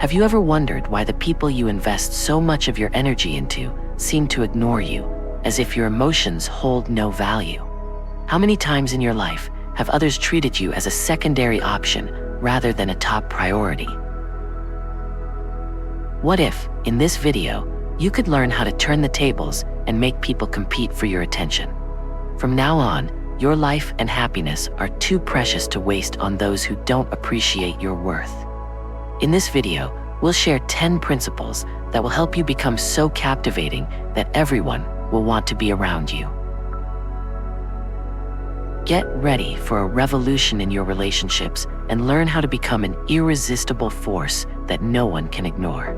Have you ever wondered why the people you invest so much of your energy into seem to ignore you, as if your emotions hold no value? How many times in your life have others treated you as a secondary option rather than a top priority? What if, in this video, you could learn how to turn the tables and make people compete for your attention? From now on, your life and happiness are too precious to waste on those who don't appreciate your worth. In this video, we'll share 10 principles that will help you become so captivating that everyone will want to be around you. Get ready for a revolution in your relationships and learn how to become an irresistible force that no one can ignore.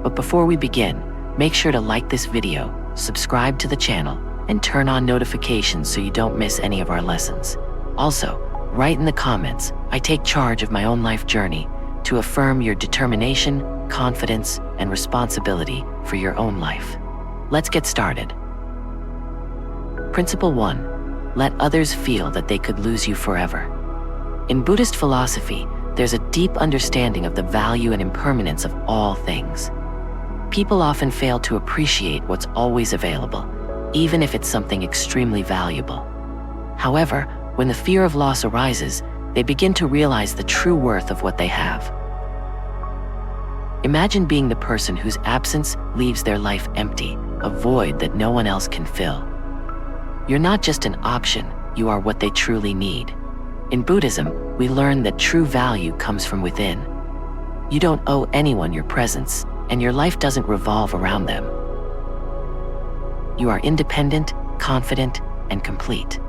But before we begin, make sure to like this video, subscribe to the channel, and turn on notifications so you don't miss any of our lessons. Also, write in the comments, "I take charge of my own life journey," to affirm your determination, confidence, and responsibility for your own life. Let's get started. Principle 1. Let others feel that they could lose you forever. In Buddhist philosophy, there's a deep understanding of the value and impermanence of all things. People often fail to appreciate what's always available, even if it's something extremely valuable. However, when the fear of loss arises, they begin to realize the true worth of what they have. Imagine being the person whose absence leaves their life empty, a void that no one else can fill. You're not just an option, you are what they truly need. In Buddhism, we learn that true value comes from within. You don't owe anyone your presence, and your life doesn't revolve around them. You are independent, confident, and complete.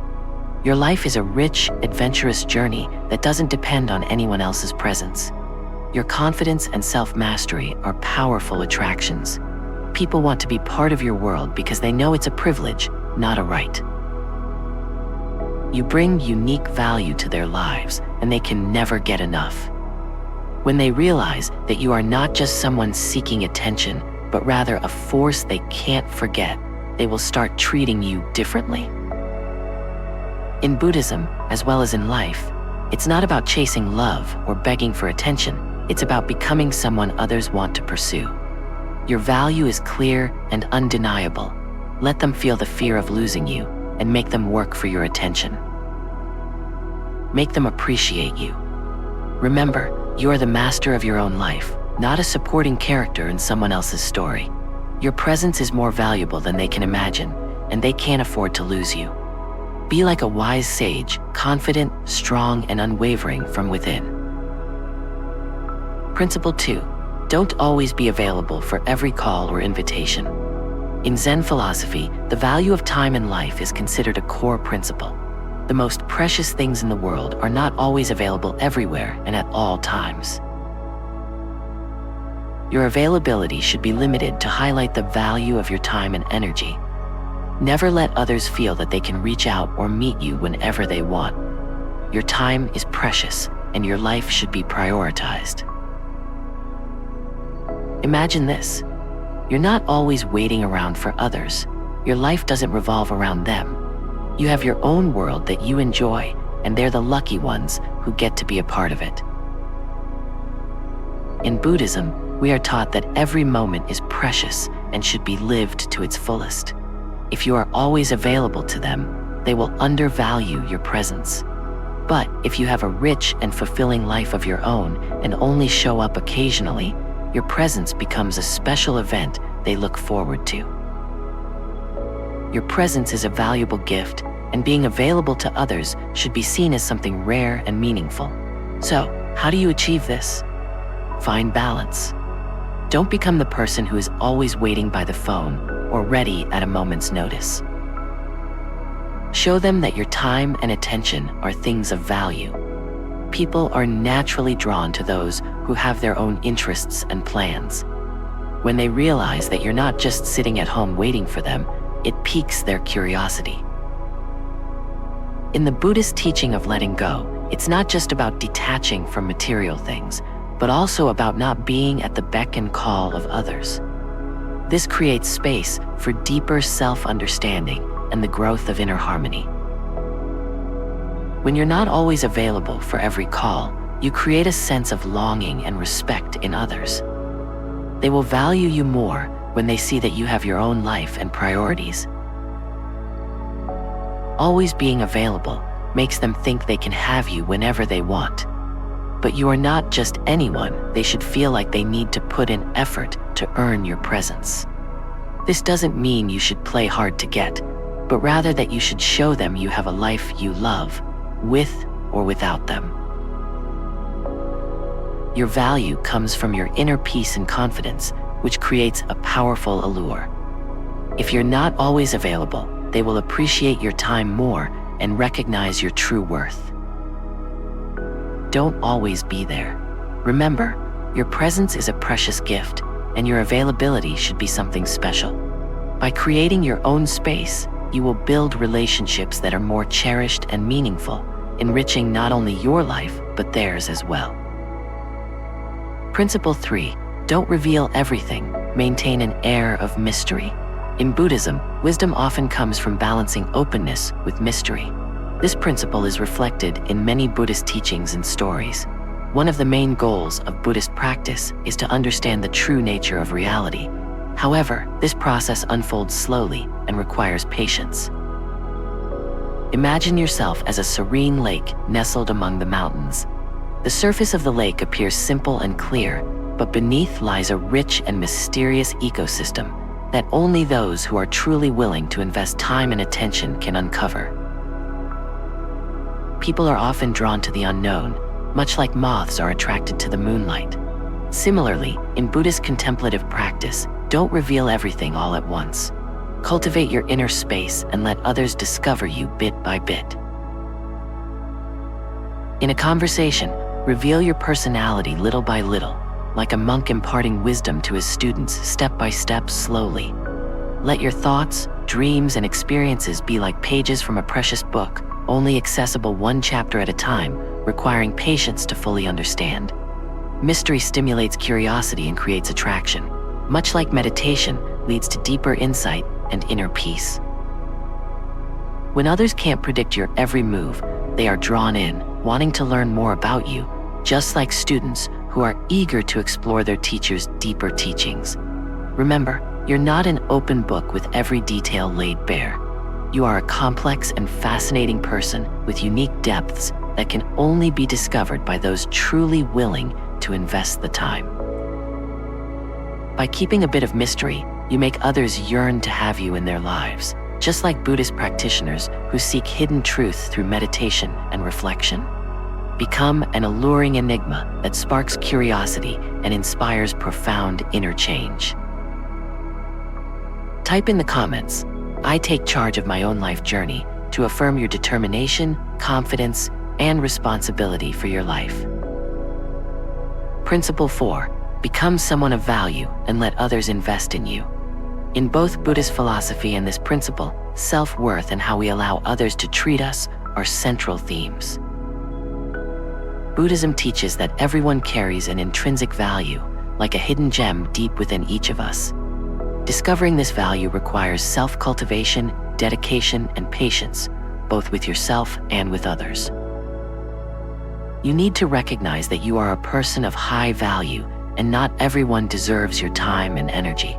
Your life is a rich, adventurous journey that doesn't depend on anyone else's presence. Your confidence and self-mastery are powerful attractions. People want to be part of your world because they know it's a privilege, not a right. You bring unique value to their lives, and they can never get enough. When they realize that you are not just someone seeking attention, but rather a force they can't forget, they will start treating you differently. In Buddhism, as well as in life, it's not about chasing love or begging for attention. It's about becoming someone others want to pursue. Your value is clear and undeniable. Let them feel the fear of losing you and make them work for your attention. Make them appreciate you. Remember, you are the master of your own life, not a supporting character in someone else's story. Your presence is more valuable than they can imagine, and they can't afford to lose you. Be like a wise sage, confident, strong, and unwavering from within. Principle 2. Don't always be available for every call or invitation. In Zen philosophy, the value of time in life is considered a core principle. The most precious things in the world are not always available everywhere and at all times. Your availability should be limited to highlight the value of your time and energy. Never let others feel that they can reach out or meet you whenever they want. Your time is precious, and your life should be prioritized. Imagine this. You're not always waiting around for others. Your life doesn't revolve around them. You have your own world that you enjoy, and they're the lucky ones who get to be a part of it. In Buddhism, we are taught that every moment is precious and should be lived to its fullest. If you are always available to them, they will undervalue your presence. But if you have a rich and fulfilling life of your own and only show up occasionally, your presence becomes a special event they look forward to. Your presence is a valuable gift, and being available to others should be seen as something rare and meaningful. So, how do you achieve this? Find balance. Don't become the person who is always waiting by the phone or ready at a moment's notice. Show them that your time and attention are things of value. People are naturally drawn to those who have their own interests and plans. When they realize that you're not just sitting at home waiting for them, it piques their curiosity. In the Buddhist teaching of letting go, it's not just about detaching from material things, but also about not being at the beck and call of others. This creates space for deeper self-understanding and the growth of inner harmony. When you're not always available for every call, you create a sense of longing and respect in others. They will value you more when they see that you have your own life and priorities. Always being available makes them think they can have you whenever they want. But you are not just anyone they should feel like they need to put in effort to earn your presence. This doesn't mean you should play hard to get, but rather that you should show them you have a life you love, with or without them. Your value comes from your inner peace and confidence, which creates a powerful allure. If you're not always available, they will appreciate your time more and recognize your true worth. Don't always be there. Remember, your presence is a precious gift, and your availability should be something special. By creating your own space, you will build relationships that are more cherished and meaningful, enriching not only your life, but theirs as well. Principle 3. Don't reveal everything. Maintain an air of mystery. In Buddhism, wisdom often comes from balancing openness with mystery. This principle is reflected in many Buddhist teachings and stories. One of the main goals of Buddhist practice is to understand the true nature of reality. However, this process unfolds slowly and requires patience. Imagine yourself as a serene lake nestled among the mountains. The surface of the lake appears simple and clear, but beneath lies a rich and mysterious ecosystem that only those who are truly willing to invest time and attention can uncover. People are often drawn to the unknown, much like moths are attracted to the moonlight. Similarly, in Buddhist contemplative practice, don't reveal everything all at once. Cultivate your inner space and let others discover you bit by bit. In a conversation, reveal your personality little by little, like a monk imparting wisdom to his students step by step slowly. Let your thoughts, dreams, and experiences be like pages from a precious book, only accessible one chapter at a time, requiring patience to fully understand. Mystery stimulates curiosity and creates attraction. Much like meditation, leads to deeper insight and inner peace. When others can't predict your every move, they are drawn in, wanting to learn more about you, just like students who are eager to explore their teacher's deeper teachings. Remember, you're not an open book with every detail laid bare. You are a complex and fascinating person with unique depths that can only be discovered by those truly willing to invest the time. By keeping a bit of mystery, you make others yearn to have you in their lives, just like Buddhist practitioners who seek hidden truth through meditation and reflection. Become an alluring enigma that sparks curiosity and inspires profound inner change. Type in the comments, "I take charge of my own life journey," to affirm your determination, confidence, and responsibility for your life. Principle 4. Become someone of value and let others invest in you. In both Buddhist philosophy and this principle, self-worth and how we allow others to treat us are central themes. Buddhism teaches that everyone carries an intrinsic value, like a hidden gem deep within each of us. Discovering this value requires self-cultivation, dedication, and patience, both with yourself and with others. You need to recognize that you are a person of high value, and not everyone deserves your time and energy.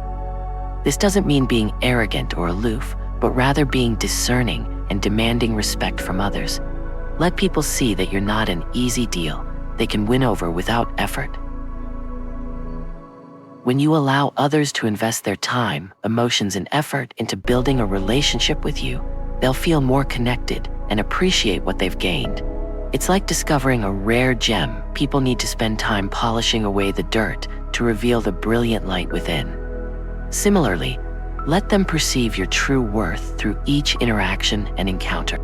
This doesn't mean being arrogant or aloof, but rather being discerning and demanding respect from others. Let people see that you're not an easy deal they can win over without effort. When you allow others to invest their time, emotions, and effort into building a relationship with you, they'll feel more connected and appreciate what they've gained. It's like discovering a rare gem. People need to spend time polishing away the dirt to reveal the brilliant light within. Similarly, let them perceive your true worth through each interaction and encounter.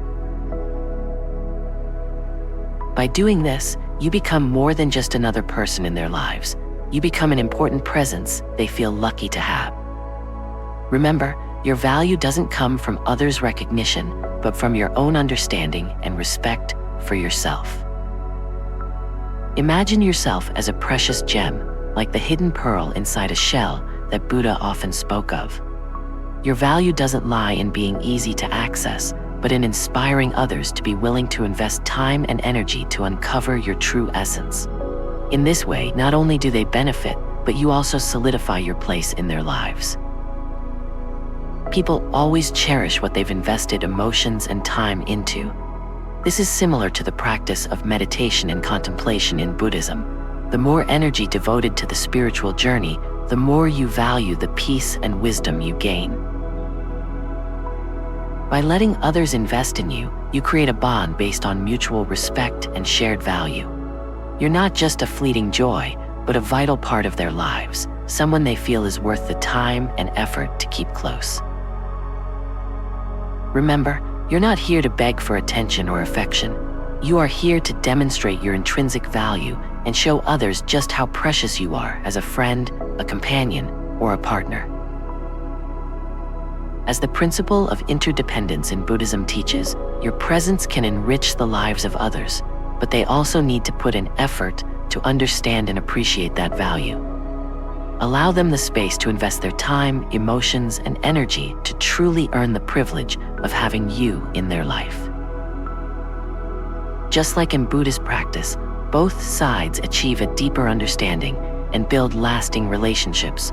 By doing this, you become more than just another person in their lives. You become an important presence they feel lucky to have. Remember, your value doesn't come from others' recognition, but from your own understanding and respect for yourself. Imagine yourself as a precious gem, like the hidden pearl inside a shell that Buddha often spoke of. Your value doesn't lie in being easy to access, but in inspiring others to be willing to invest time and energy to uncover your true essence. In this way, not only do they benefit, but you also solidify your place in their lives. People always cherish what they've invested emotions and time into. This is similar to the practice of meditation and contemplation in Buddhism. The more energy devoted to the spiritual journey, the more you value the peace and wisdom you gain. By letting others invest in you, you create a bond based on mutual respect and shared value. You're not just a fleeting joy, but a vital part of their lives, someone they feel is worth the time and effort to keep close. Remember, you're not here to beg for attention or affection. You are here to demonstrate your intrinsic value and show others just how precious you are as a friend, a companion, or a partner. As the principle of interdependence in Buddhism teaches, your presence can enrich the lives of others, but they also need to put in effort to understand and appreciate that value. Allow them the space to invest their time, emotions, and energy to truly earn the privilege of having you in their life. Just like in Buddhist practice, both sides achieve a deeper understanding and build lasting relationships.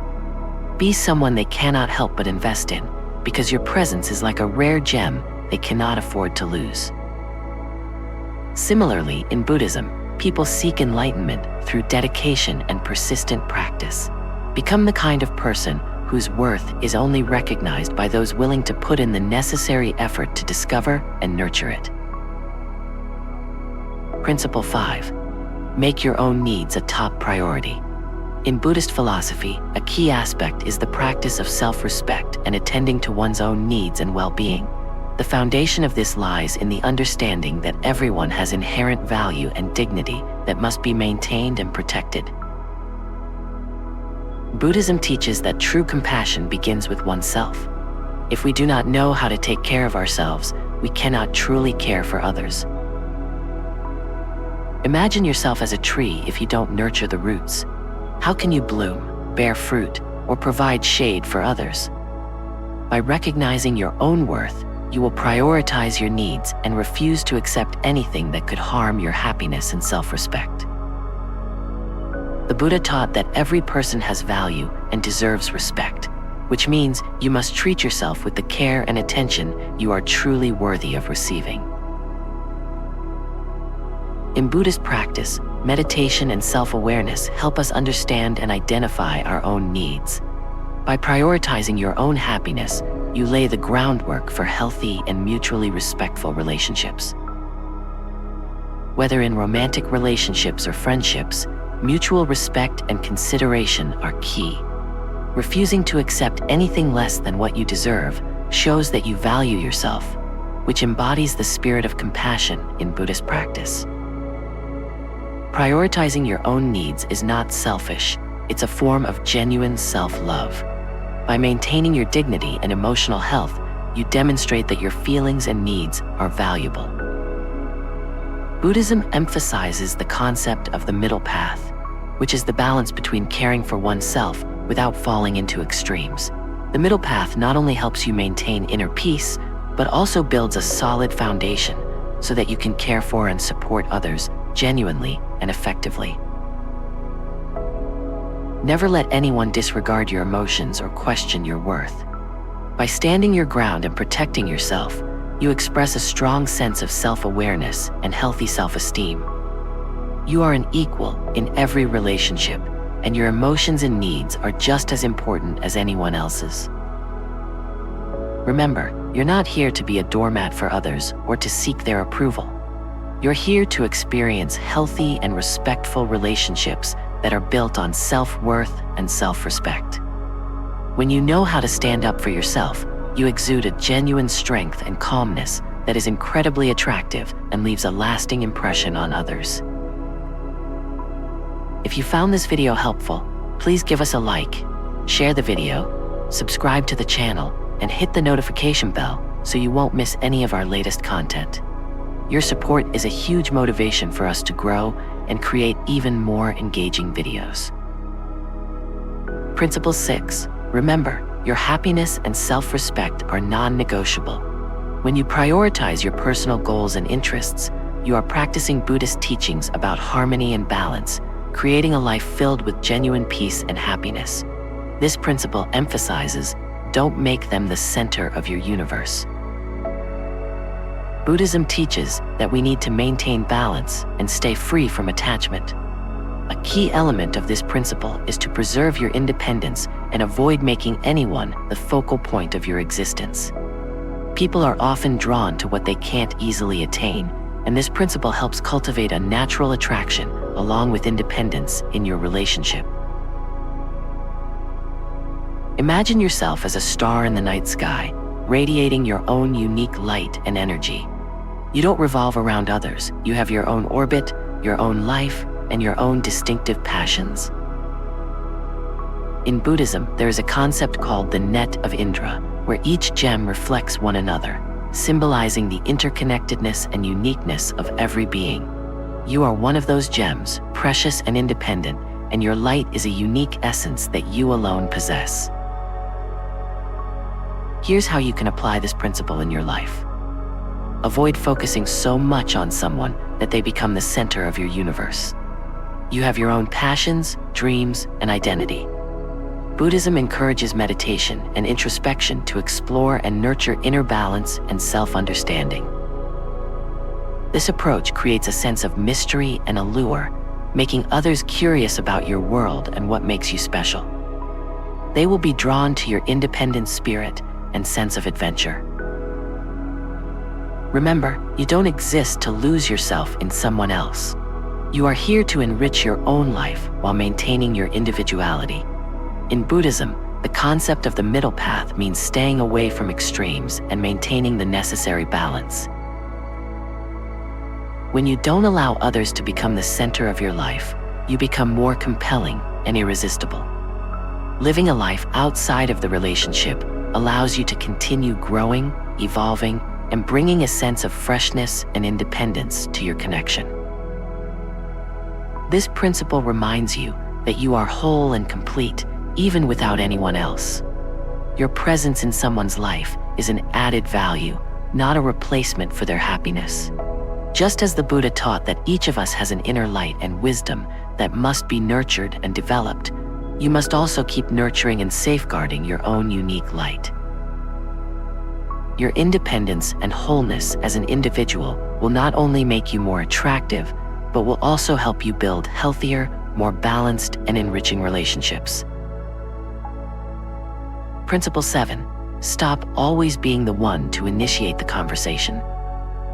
Be someone they cannot help but invest in, because your presence is like a rare gem they cannot afford to lose. Similarly, in Buddhism, people seek enlightenment through dedication and persistent practice. Become the kind of person whose worth is only recognized by those willing to put in the necessary effort to discover and nurture it. Principle 5. Make your own needs a top priority. In Buddhist philosophy, a key aspect is the practice of self-respect and attending to one's own needs and well-being. The foundation of this lies in the understanding that everyone has inherent value and dignity that must be maintained and protected. Buddhism teaches that true compassion begins with oneself. If we do not know how to take care of ourselves, we cannot truly care for others. Imagine yourself as a tree if you don't nurture the roots. How can you bloom, bear fruit, or provide shade for others? By recognizing your own worth, you will prioritize your needs and refuse to accept anything that could harm your happiness and self-respect. The Buddha taught that every person has value and deserves respect, which means you must treat yourself with the care and attention you are truly worthy of receiving. In Buddhist practice, meditation and self-awareness help us understand and identify our own needs. By prioritizing your own happiness, you lay the groundwork for healthy and mutually respectful relationships. Whether in romantic relationships or friendships, mutual respect and consideration are key. Refusing to accept anything less than what you deserve shows that you value yourself, which embodies the spirit of compassion in Buddhist practice. Prioritizing your own needs is not selfish, it's a form of genuine self-love. By maintaining your dignity and emotional health, you demonstrate that your feelings and needs are valuable. Buddhism emphasizes the concept of the middle path, which is the balance between caring for oneself without falling into extremes. The middle path not only helps you maintain inner peace, but also builds a solid foundation so that you can care for and support others genuinely and effectively. Never let anyone disregard your emotions or question your worth. By standing your ground and protecting yourself, you express a strong sense of self-awareness and healthy self-esteem. You are an equal in every relationship, and your emotions and needs are just as important as anyone else's. Remember, you're not here to be a doormat for others or to seek their approval. You're here to experience healthy and respectful relationships that are built on self-worth and self-respect. When you know how to stand up for yourself, you exude a genuine strength and calmness that is incredibly attractive and leaves a lasting impression on others. If you found this video helpful, please give us a like, share the video, subscribe to the channel, and hit the notification bell so you won't miss any of our latest content. Your support is a huge motivation for us to grow and create even more engaging videos. Principle 6. Remember, your happiness and self-respect are non-negotiable. When you prioritize your personal goals and interests, you are practicing Buddhist teachings about harmony and balance, creating a life filled with genuine peace and happiness. This principle emphasizes, don't make them the center of your universe. Buddhism teaches that we need to maintain balance and stay free from attachment. A key element of this principle is to preserve your independence and avoid making anyone the focal point of your existence. People are often drawn to what they can't easily attain, and this principle helps cultivate a natural attraction along with independence in your relationship. Imagine yourself as a star in the night sky, radiating your own unique light and energy. You don't revolve around others. You have your own orbit, your own life, and your own distinctive passions. In Buddhism, there is a concept called the net of Indra, where each gem reflects one another, symbolizing the interconnectedness and uniqueness of every being. You are one of those gems, precious and independent, and your light is a unique essence that you alone possess. Here's how you can apply this principle in your life. Avoid focusing so much on someone that they become the center of your universe. You have your own passions, dreams, and identity. Buddhism encourages meditation and introspection to explore and nurture inner balance and self-understanding. This approach creates a sense of mystery and allure, making others curious about your world and what makes you special. They will be drawn to your independent spirit and sense of adventure. Remember, you don't exist to lose yourself in someone else. You are here to enrich your own life while maintaining your individuality. In Buddhism, the concept of the middle path means staying away from extremes and maintaining the necessary balance. When you don't allow others to become the center of your life, you become more compelling and irresistible. Living a life outside of the relationship allows you to continue growing, evolving, and bringing a sense of freshness and independence to your connection. This principle reminds you that you are whole and complete, even without anyone else. Your presence in someone's life is an added value, not a replacement for their happiness. Just as the Buddha taught that each of us has an inner light and wisdom that must be nurtured and developed, you must also keep nurturing and safeguarding your own unique light. Your independence and wholeness as an individual will not only make you more attractive, but will also help you build healthier, more balanced, and enriching relationships. Principle 7. Stop always being the one to initiate the conversation.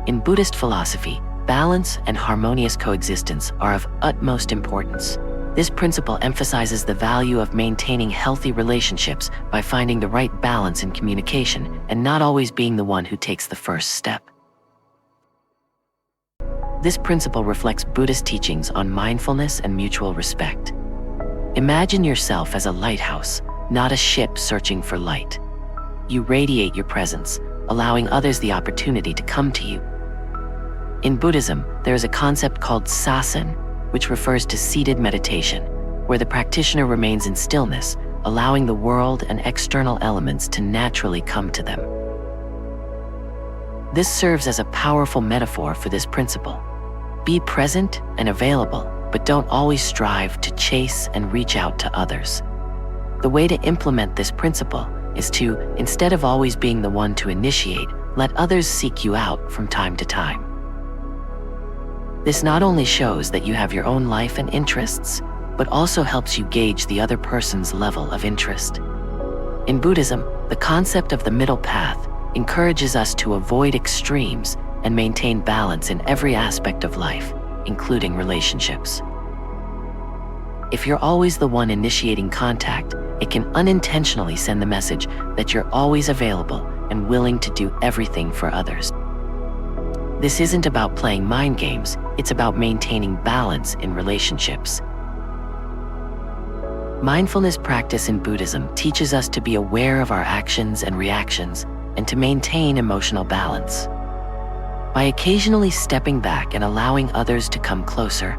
In Buddhist philosophy, balance and harmonious coexistence are of utmost importance. This principle emphasizes the value of maintaining healthy relationships by finding the right balance in communication and not always being the one who takes the first step. This principle reflects Buddhist teachings on mindfulness and mutual respect. Imagine yourself as a lighthouse, not a ship searching for light. You radiate your presence, allowing others the opportunity to come to you. In Buddhism, there is a concept called sasen, which refers to seated meditation, where the practitioner remains in stillness, allowing the world and external elements to naturally come to them. This serves as a powerful metaphor for this principle. Be present and available, but don't always strive to chase and reach out to others. The way to implement this principle is to, instead of always being the one to initiate, let others seek you out from time to time. This not only shows that you have your own life and interests, but also helps you gauge the other person's level of interest. In Buddhism, the concept of the middle path encourages us to avoid extremes and maintain balance in every aspect of life, including relationships. If you're always the one initiating contact, it can unintentionally send the message that you're always available and willing to do everything for others. This isn't about playing mind games, it's about maintaining balance in relationships. Mindfulness practice in Buddhism teaches us to be aware of our actions and reactions and to maintain emotional balance. By occasionally stepping back and allowing others to come closer,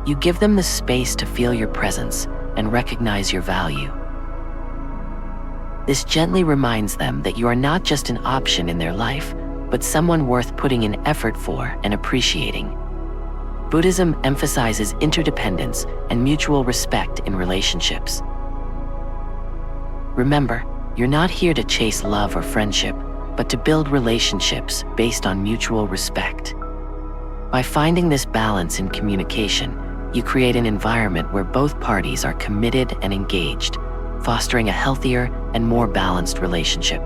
you give them the space to feel your presence and recognize your value. This gently reminds them that you are not just an option in their life, but someone worth putting in effort for and appreciating. Buddhism emphasizes interdependence and mutual respect in relationships. Remember, you're not here to chase love or friendship, but to build relationships based on mutual respect. By finding this balance in communication, you create an environment where both parties are committed and engaged, fostering a healthier and more balanced relationship.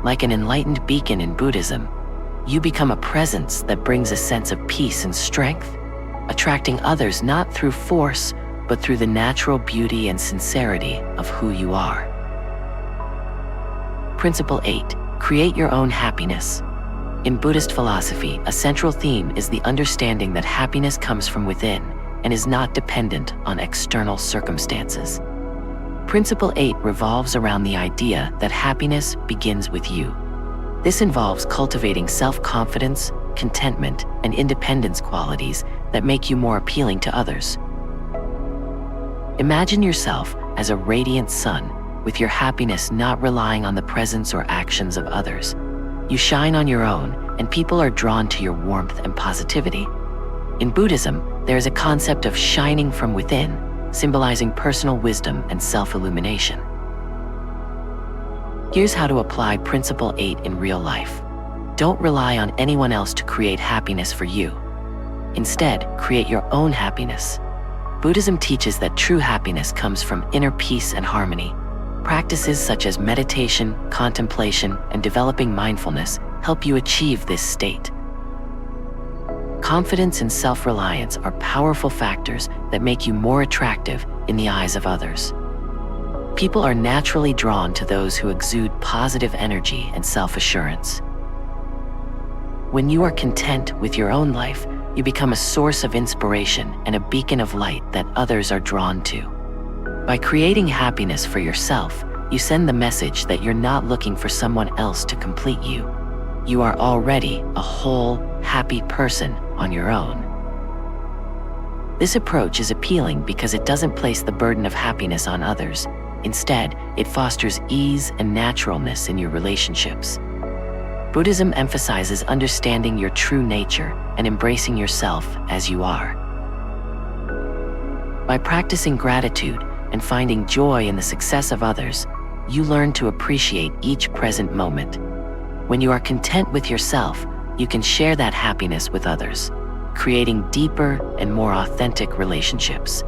Like an enlightened beacon in Buddhism, you become a presence that brings a sense of peace and strength, attracting others not through force, but through the natural beauty and sincerity of who you are. Principle 8. Create your own happiness. In Buddhist philosophy, a central theme is the understanding that happiness comes from within and is not dependent on external circumstances. Principle 8 revolves around the idea that happiness begins with you. This involves cultivating self-confidence, contentment, and independence qualities that make you more appealing to others. Imagine yourself as a radiant sun, with your happiness not relying on the presence or actions of others. You shine on your own, and people are drawn to your warmth and positivity. In Buddhism, there is a concept of shining from within, symbolizing personal wisdom and self-illumination. Here's how to apply Principle 8 in real life. Don't rely on anyone else to create happiness for you. Instead, create your own happiness. Buddhism teaches that true happiness comes from inner peace and harmony. Practices such as meditation, contemplation, and developing mindfulness help you achieve this state. Confidence and self-reliance are powerful factors that make you more attractive in the eyes of others. People are naturally drawn to those who exude positive energy and self-assurance. When you are content with your own life, you become a source of inspiration and a beacon of light that others are drawn to. By creating happiness for yourself, you send the message that you're not looking for someone else to complete you. You are already a whole, happy person on your own. This approach is appealing because it doesn't place the burden of happiness on others. Instead, it fosters ease and naturalness in your relationships. Buddhism emphasizes understanding your true nature and embracing yourself as you are. By practicing gratitude and finding joy in the success of others, you learn to appreciate each present moment. When you are content with yourself, you can share that happiness with others, creating deeper and more authentic relationships.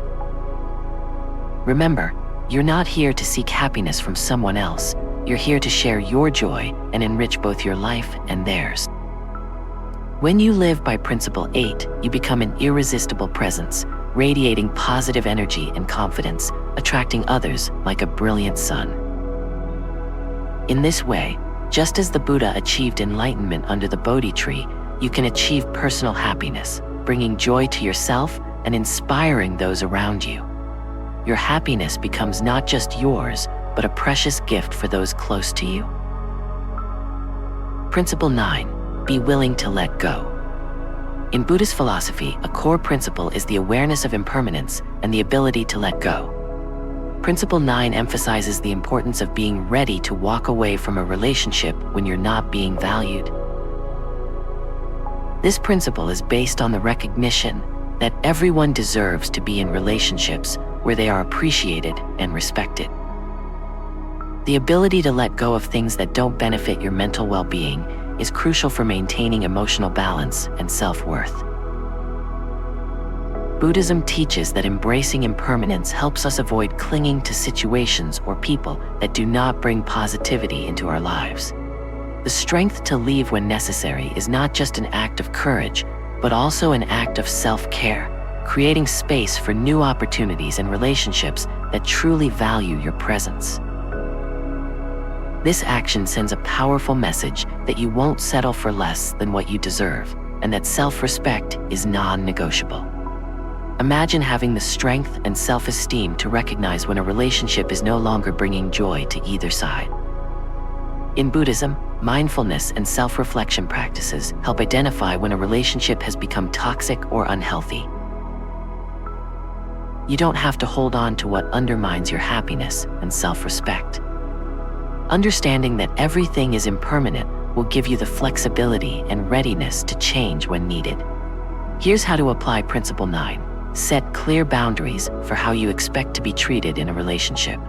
Remember, you're not here to seek happiness from someone else. You're here to share your joy and enrich both your life and theirs. When you live by Principle 8, you become an irresistible presence, radiating positive energy and confidence, attracting others like a brilliant sun. In this way, just as the Buddha achieved enlightenment under the Bodhi tree, you can achieve personal happiness, bringing joy to yourself and inspiring those around you. Your happiness becomes not just yours, but a precious gift for those close to you. Principle 9. Be willing to let go. In Buddhist philosophy, a core principle is the awareness of impermanence and the ability to let go. Principle 9 emphasizes the importance of being ready to walk away from a relationship when you're not being valued. This principle is based on the recognition that everyone deserves to be in relationships where they are appreciated and respected. The ability to let go of things that don't benefit your mental well-being is crucial for maintaining emotional balance and self-worth. Buddhism teaches that embracing impermanence helps us avoid clinging to situations or people that do not bring positivity into our lives. The strength to leave when necessary is not just an act of courage, but also an act of self-care, creating space for new opportunities and relationships that truly value your presence. This action sends a powerful message that you won't settle for less than what you deserve, and that self-respect is non-negotiable. Imagine having the strength and self-esteem to recognize when a relationship is no longer bringing joy to either side. In Buddhism, mindfulness and self-reflection practices help identify when a relationship has become toxic or unhealthy. You don't have to hold on to what undermines your happiness and self-respect. Understanding that everything is impermanent will give you the flexibility and readiness to change when needed. Here's how to apply Principle 9. Set clear boundaries for how you expect to be treated in a relationship.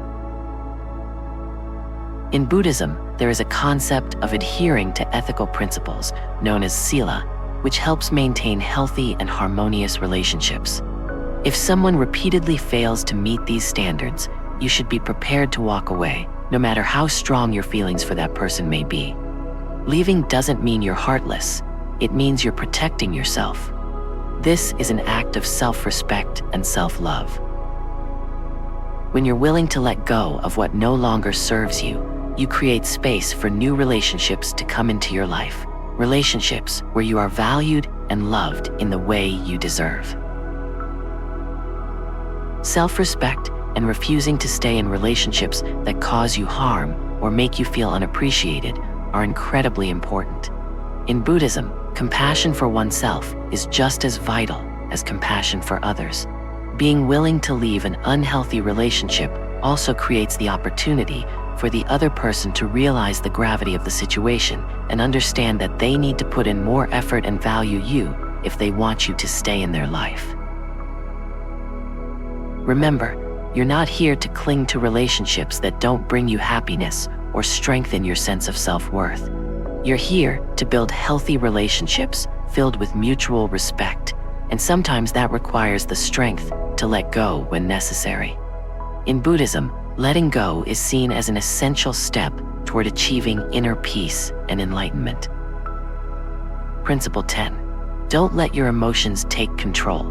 In Buddhism, there is a concept of adhering to ethical principles known as sila, which helps maintain healthy and harmonious relationships. If someone repeatedly fails to meet these standards, you should be prepared to walk away, no matter how strong your feelings for that person may be. Leaving doesn't mean you're heartless. It means you're protecting yourself. This is an act of self-respect and self-love. When you're willing to let go of what no longer serves you, you create space for new relationships to come into your life. Relationships where you are valued and loved in the way you deserve. Self-respect and refusing to stay in relationships that cause you harm or make you feel unappreciated are incredibly important. In Buddhism, compassion for oneself is just as vital as compassion for others. Being willing to leave an unhealthy relationship also creates the opportunity for the other person to realize the gravity of the situation and understand that they need to put in more effort and value you if they want you to stay in their life. Remember, you're not here to cling to relationships that don't bring you happiness or strengthen your sense of self-worth. You're here to build healthy relationships filled with mutual respect, and sometimes that requires the strength to let go when necessary. In Buddhism, letting go is seen as an essential step toward achieving inner peace and enlightenment. Principle 10. Don't let your emotions take control.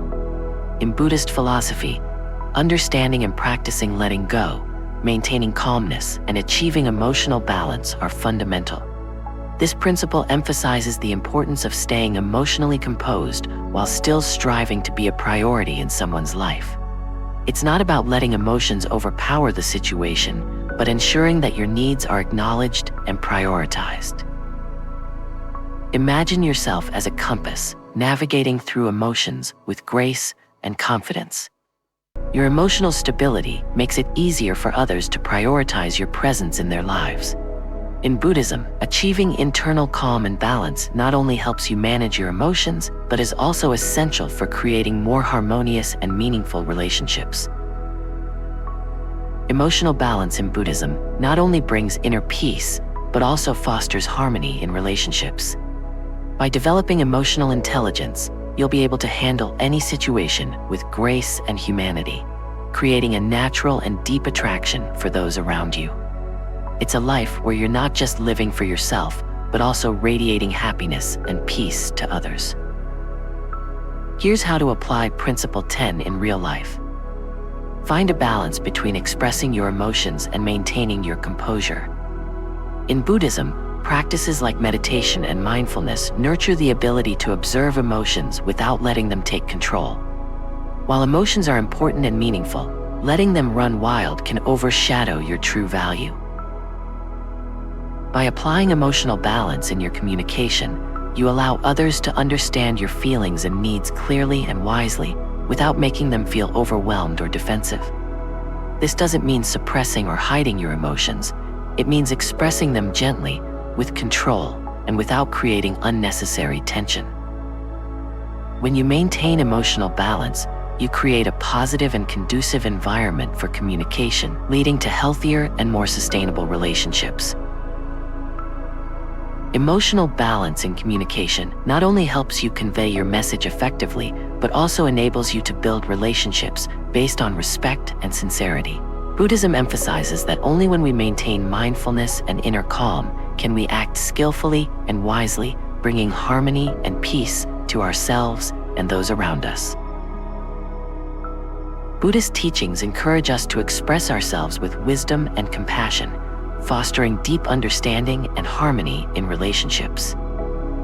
In Buddhist philosophy, understanding and practicing letting go, maintaining calmness, and achieving emotional balance are fundamental. This principle emphasizes the importance of staying emotionally composed while still striving to be a priority in someone's life. It's not about letting emotions overpower the situation, but ensuring that your needs are acknowledged and prioritized. Imagine yourself as a compass, navigating through emotions with grace and confidence. Your emotional stability makes it easier for others to prioritize your presence in their lives. In Buddhism, achieving internal calm and balance not only helps you manage your emotions, but is also essential for creating more harmonious and meaningful relationships. Emotional balance in Buddhism not only brings inner peace, but also fosters harmony in relationships. By developing emotional intelligence, you'll be able to handle any situation with grace and humanity, creating a natural and deep attraction for those around you. It's a life where you're not just living for yourself, but also radiating happiness and peace to others. Here's how to apply Principle 10 in real life. Find a balance between expressing your emotions and maintaining your composure. In Buddhism, practices like meditation and mindfulness nurture the ability to observe emotions without letting them take control. While emotions are important and meaningful, letting them run wild can overshadow your true value. By applying emotional balance in your communication, you allow others to understand your feelings and needs clearly and wisely without making them feel overwhelmed or defensive. This doesn't mean suppressing or hiding your emotions. It means expressing them gently, with control, and without creating unnecessary tension. When you maintain emotional balance, you create a positive and conducive environment for communication, leading to healthier and more sustainable relationships. Emotional balance in communication not only helps you convey your message effectively, but also enables you to build relationships based on respect and sincerity. Buddhism emphasizes that only when we maintain mindfulness and inner calm can we act skillfully and wisely, bringing harmony and peace to ourselves and those around us. Buddhist teachings encourage us to express ourselves with wisdom and compassion, fostering deep understanding and harmony in relationships.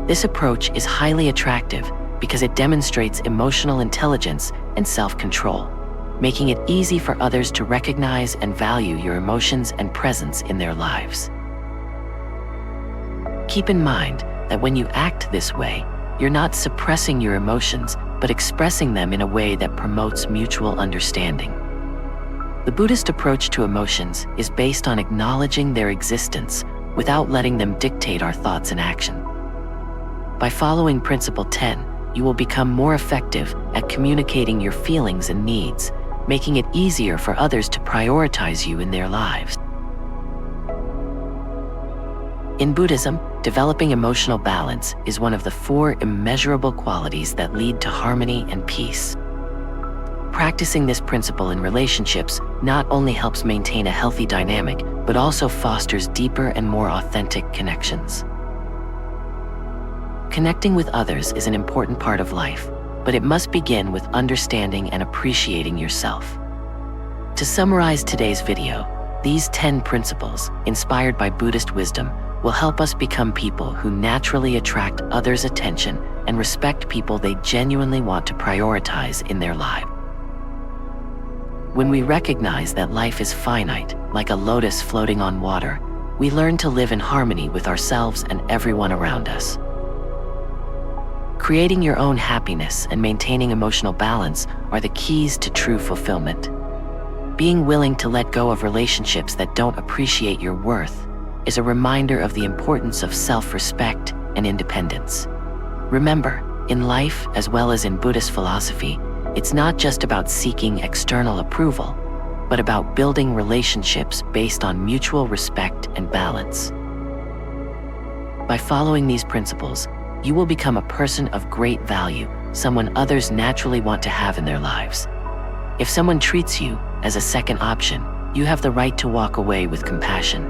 This approach is highly attractive because it demonstrates emotional intelligence and self-control, making it easy for others to recognize and value your emotions and presence in their lives. Keep in mind that when you act this way, you're not suppressing your emotions, but expressing them in a way that promotes mutual understanding. The Buddhist approach to emotions is based on acknowledging their existence without letting them dictate our thoughts and action. By following Principle 10, you will become more effective at communicating your feelings and needs, making it easier for others to prioritize you in their lives. In Buddhism, developing emotional balance is one of the 4 immeasurable qualities that lead to harmony and peace. Practicing this principle in relationships not only helps maintain a healthy dynamic, but also fosters deeper and more authentic connections. Connecting with others is an important part of life, but it must begin with understanding and appreciating yourself. To summarize today's video, these 10 principles, inspired by Buddhist wisdom, will help us become people who naturally attract others' attention and respect people they genuinely want to prioritize in their lives. When we recognize that life is finite, like a lotus floating on water, we learn to live in harmony with ourselves and everyone around us. Creating your own happiness and maintaining emotional balance are the keys to true fulfillment. Being willing to let go of relationships that don't appreciate your worth is a reminder of the importance of self-respect and independence. Remember, in life as well as in Buddhist philosophy, it's not just about seeking external approval, but about building relationships based on mutual respect and balance. By following these principles, you will become a person of great value, someone others naturally want to have in their lives. If someone treats you as a second option, you have the right to walk away with compassion.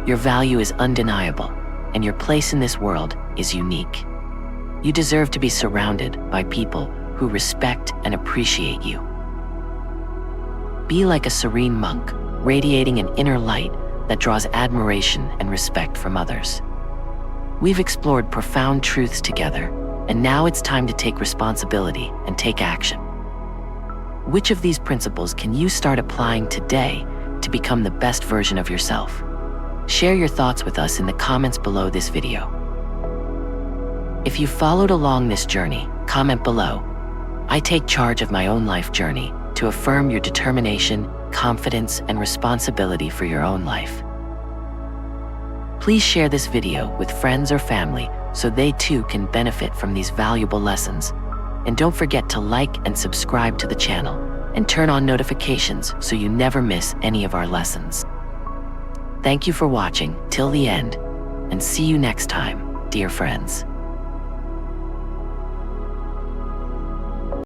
Your value is undeniable, and your place in this world is unique. You deserve to be surrounded by people who respect and appreciate you. Be like a serene monk, radiating an inner light that draws admiration and respect from others. We've explored profound truths together, and now it's time to take responsibility and take action. Which of these principles can you start applying today to become the best version of yourself? Share your thoughts with us in the comments below this video. If you followed along this journey, comment below. I take charge of my own life journey to affirm your determination, confidence, and responsibility for your own life. Please share this video with friends or family so they too can benefit from these valuable lessons. And don't forget to like and subscribe to the channel and turn on notifications so you never miss any of our lessons. Thank you for watching till the end, and see you next time, dear friends.